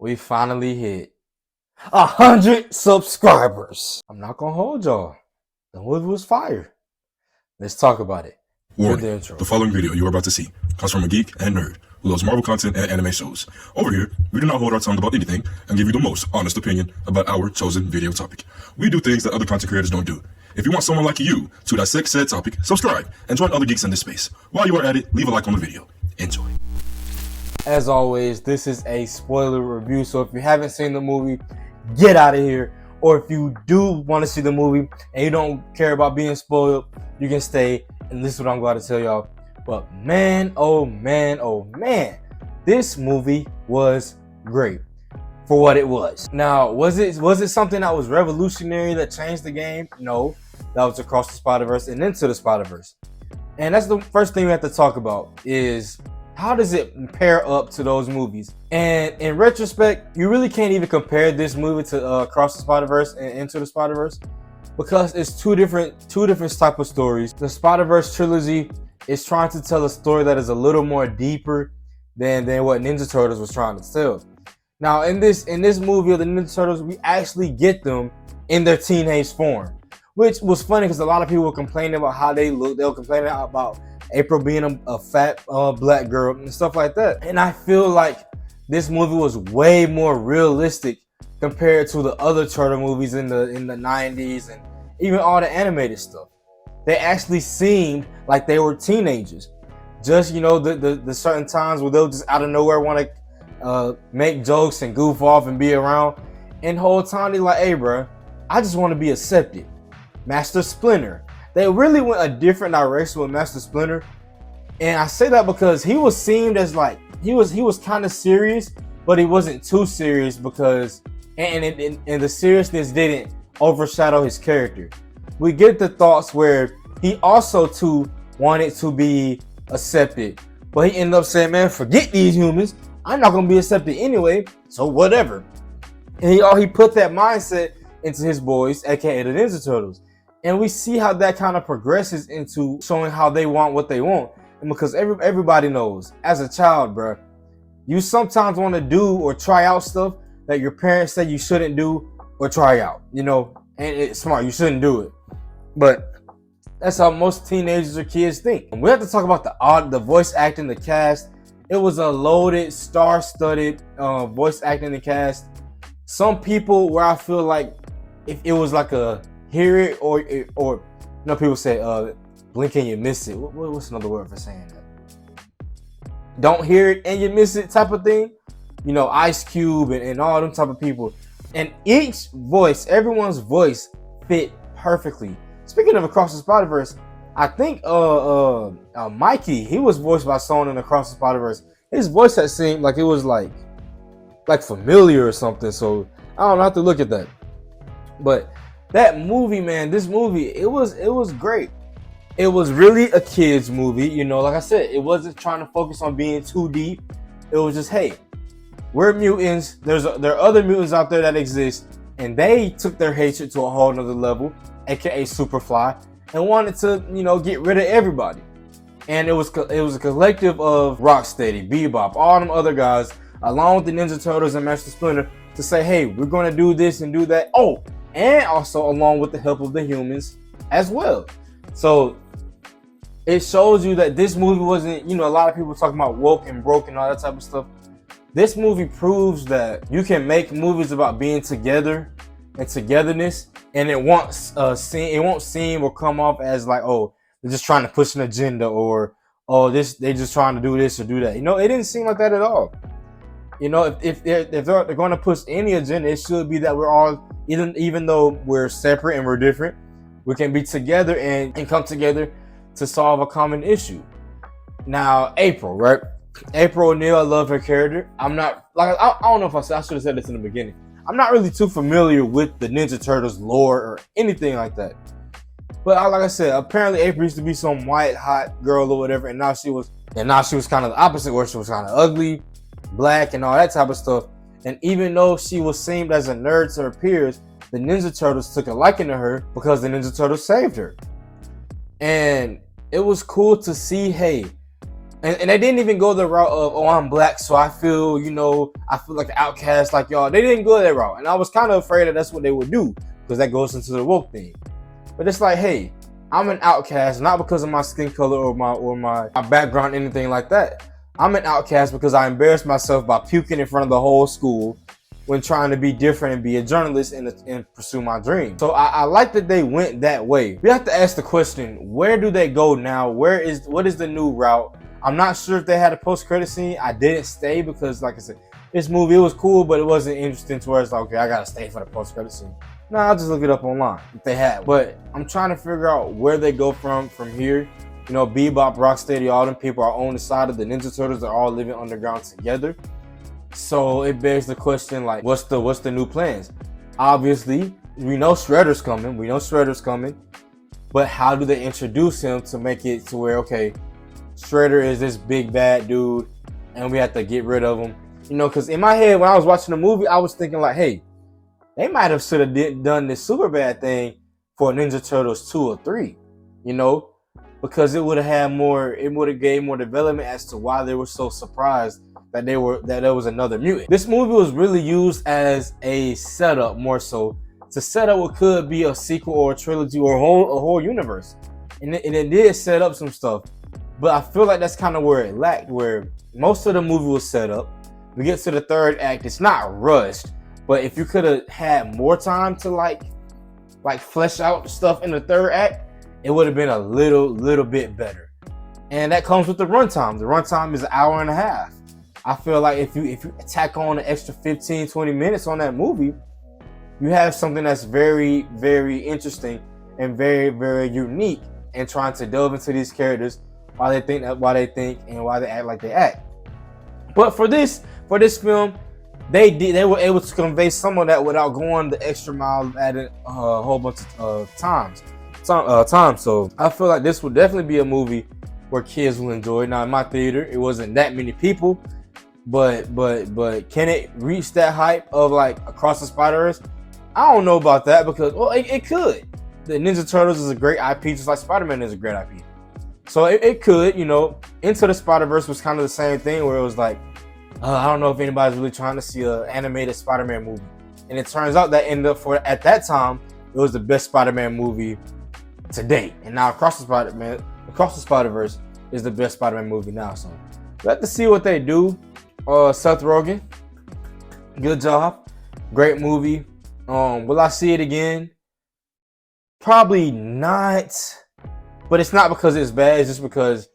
We finally hit 100 subscribers. I'm not gonna hold y'all. The movie was fire. Let's talk about it. Warning, the following video you are about to see comes from a geek and nerd who loves Marvel content and anime shows. Over here, we do not hold our tongue about anything and give you the most honest opinion about our chosen video topic. We do things that other content creators don't do. If you want someone like you to dissect said topic, subscribe and join other geeks in this space. While you are at it, leave a like on the video. Enjoy. As always, this is a spoiler review, so if you haven't seen the movie, get out of here. Or if you do want to see the movie and you don't care about being spoiled, you can stay and this is what I'm going to tell y'all. But man, oh man, oh man, this movie was great for what it was. Now, was it something that was revolutionary that changed the game? No, that was Across the Spider-Verse and Into the Spider-Verse. And that's the first thing we have to talk about is how does it pair up to those movies? And in retrospect, you really can't even compare this movie to Across the Spider-Verse and Into the Spider-Verse because it's two different type of stories. The Spider-Verse trilogy is trying to tell a story that is a little more deeper than what Ninja Turtles was trying to tell. Now, in this movie of the Ninja Turtles, we actually get them in their teenage form, which was funny because a lot of people were complaining about how they look. They were complaining about April being a fat black girl and stuff like that. And I feel like this movie was way more realistic compared to the other turtle movies in the 90s and even all the animated stuff. They actually seemed like they were teenagers. Just, you know, the certain times where they'll just out of nowhere want to make jokes and goof off and be around. And the whole time they're like, hey, bro, I just want to be accepted. Master Splinter. They really went a different direction with Master Splinter. And I say that because he was seemed as like, he was kind of serious, but he wasn't too serious because, and the seriousness didn't overshadow his character. We get the thoughts where he also too wanted to be accepted, but he ended up saying, man, forget these humans. I'm not going to be accepted anyway, so whatever. And he put that mindset into his boys, aka the Ninja Turtles. And we see how that kind of progresses into showing how they want what they want. And because everybody knows, as a child, bro, you sometimes want to do or try out stuff that your parents say you shouldn't do or try out, you know, and it's smart, you shouldn't do it. But that's how most teenagers or kids think. And we have to talk about the voice acting, the cast. It was a loaded, star-studded voice acting, the cast. Some people where I feel like if it was like a hear it or you know, people say blink and you miss it. What's another word for saying that? Don't hear it and you miss it type of thing. You know, Ice Cube and all them type of people. And each voice, everyone's voice fit perfectly. Speaking of Across the Spider-Verse, I think Mikey, he was voiced by someone in Across the Spider-Verse. His voice had seemed like it was like familiar or something. So I don't have to look at that. But that movie, man, this movie, it was great. It was really a kid's movie, you know, like I said, it wasn't trying to focus on being too deep. It was just, hey, we're mutants. There are other mutants out there that exist, and they took their hatred to a whole nother level, aka Superfly, and wanted to, you know, get rid of everybody. And it was a collective of Rocksteady, Bebop, all them other guys, along with the Ninja Turtles and Master Splinter, to say, hey, we're going to do this and do that. Oh, and also along with the help of the humans as well. So it shows you that this movie wasn't, you know, a lot of people talking about woke and broke and all that type of stuff. This movie proves that you can make movies about being together and togetherness, and it won't seem or come off as like, oh, they're just trying to push an agenda, or oh, they just trying to do this or do that. You know, it didn't seem like that at all. You know, if they're going to push any agenda, it should be that we're all, even though we're separate and we're different, we can be together and come together to solve a common issue. Now, April, right? April O'Neil, I love her character. I'm not, like, I don't know if I should have said this in the beginning. I'm not really too familiar with the Ninja Turtles lore or anything like that. But like I said, apparently April used to be some white, hot girl or whatever, and now she was kind of the opposite, where she was kind of ugly, black, and all that type of stuff. And even though she was seen as a nerd to her peers, the Ninja Turtles took a liking to her because the Ninja Turtles saved her. And it was cool to see, hey, And they didn't even go the route of, oh, I'm black, so I feel, I feel like an outcast like y'all. They didn't go that route. And I was kind of afraid that that's what they would do, because that goes into the woke thing. But it's like, hey, I'm an outcast, not because of my skin color or my background, anything like that. I'm an outcast because I embarrassed myself by puking in front of the whole school when trying to be different and be a journalist and pursue my dream. So I like that they went that way. We have to ask the question, where do they go now? What is the new route? I'm not sure if they had a post-credit scene. I didn't stay because, like I said, this movie, it was cool, but it wasn't interesting to where it's like, okay, I gotta stay for the post-credit scene. No, I'll just look it up online if they had. But I'm trying to figure out where they go from here. Bebop, Rocksteady, all them people are on the side of the Ninja Turtles. They're all living underground together. So it begs the question, like, what's the new plans? Obviously, we know Shredder's coming. But how do they introduce him to make it to where, okay, Shredder is this big bad dude and we have to get rid of him? Because in my head, when I was watching the movie, I was thinking like, hey, they might have should have done this super bad thing for Ninja Turtles 2 or 3, because it would have gave more development as to why they were so surprised that there was another mutant. This movie was really used as a setup, more so to set up what could be a sequel or a trilogy or a whole universe, and it did set up some stuff. But I feel like that's kind of where it lacked, where most of the movie was set up. We get to the third act, it's not rushed, but if you could have had more time to like flesh out stuff in the third act, it would have been a little bit better. And that comes with the runtime. The runtime is an hour and a half. I feel like if you tack on an extra 15-20 minutes on that movie, you have something that's very, very interesting and very, very unique, and trying to delve into these characters, why they think and why they act like they act. But for this film, they were able to convey some of that without going the extra mile at a whole bunch of times. So I feel like this would definitely be a movie where kids will enjoy. Now in my theater, it wasn't that many people, but can it reach that hype of like Across the Spider-Verse? I don't know about that, because it could. The Ninja Turtles is a great IP, just like Spider-Man is a great IP. So it could, Into the Spider-Verse was kind of the same thing, where it was like, I don't know if anybody's really trying to see an animated Spider-Man movie. And it turns out that at that time, it was the best Spider-Man movie to date. And now Across the Spider-Verse is the best Spider-Man movie now. So we'll have to see what they do. Seth Rogen, good job. Great movie. Will I see it again? Probably not. But it's not because it's bad. It's just because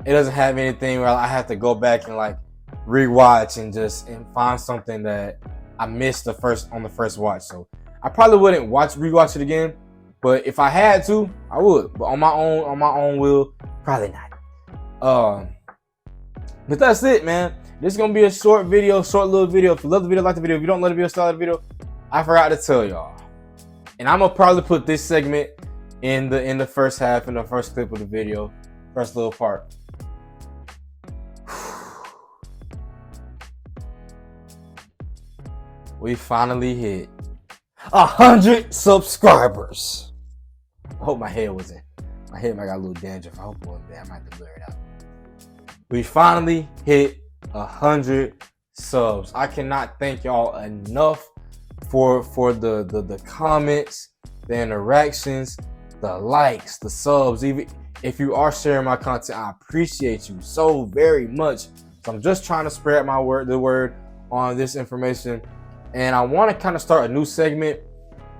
it doesn't have anything where I have to go back and like rewatch and find something that I missed on the first watch. So I probably wouldn't rewatch it again. But if I had to, I would. But on my own will, probably not. But that's it, man. This is gonna be a short little video. If you love the video, like the video. If you don't love the video, start the video. I forgot to tell y'all, and I'm gonna probably put this segment in the first half, in the first clip of the video, first little part. We finally hit 100 subscribers. I hope my hair wasn't. My hair might got a little dandruff. I hope it wasn't bad. I might have to blur it out. We finally hit 100 subs. I cannot thank y'all enough for the comments, the interactions, the likes, the subs. Even if you are sharing my content, I appreciate you so very much. So I'm just trying to spread the word on this information, and I want to kind of start a new segment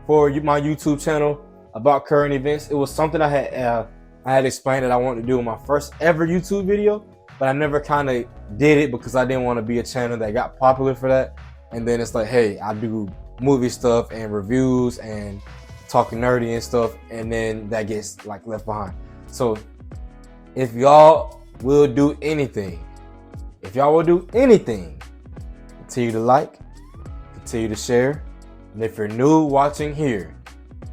for my YouTube channel about current events. It was something I had explained that I wanted to do in my first ever YouTube video, but I never kind of did it because I didn't want to be a channel that got popular for that. And then it's like, hey, I do movie stuff and reviews and talking nerdy and stuff, and then that gets like left behind. So if y'all will do anything, continue to like, continue to share, and if you're new watching here,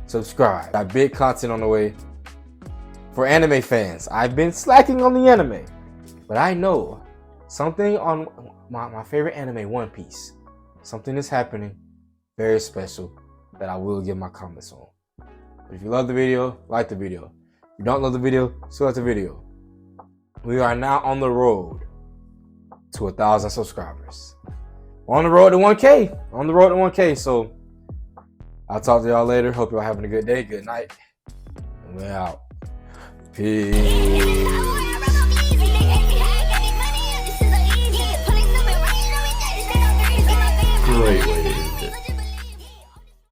subscribe. Got big content on the way for anime fans. I've been slacking on the anime, but I know something on my favorite anime, One Piece. Something is happening very special that I will give my comments on. But if you love the video, like the video. If you don't love the video, still like the video. We are now on the road to 1,000 subscribers. We're on the road to 1K. On the road to 1K. So I'll talk to y'all later. Hope y'all having a good day. Good night. And we're out. Peace.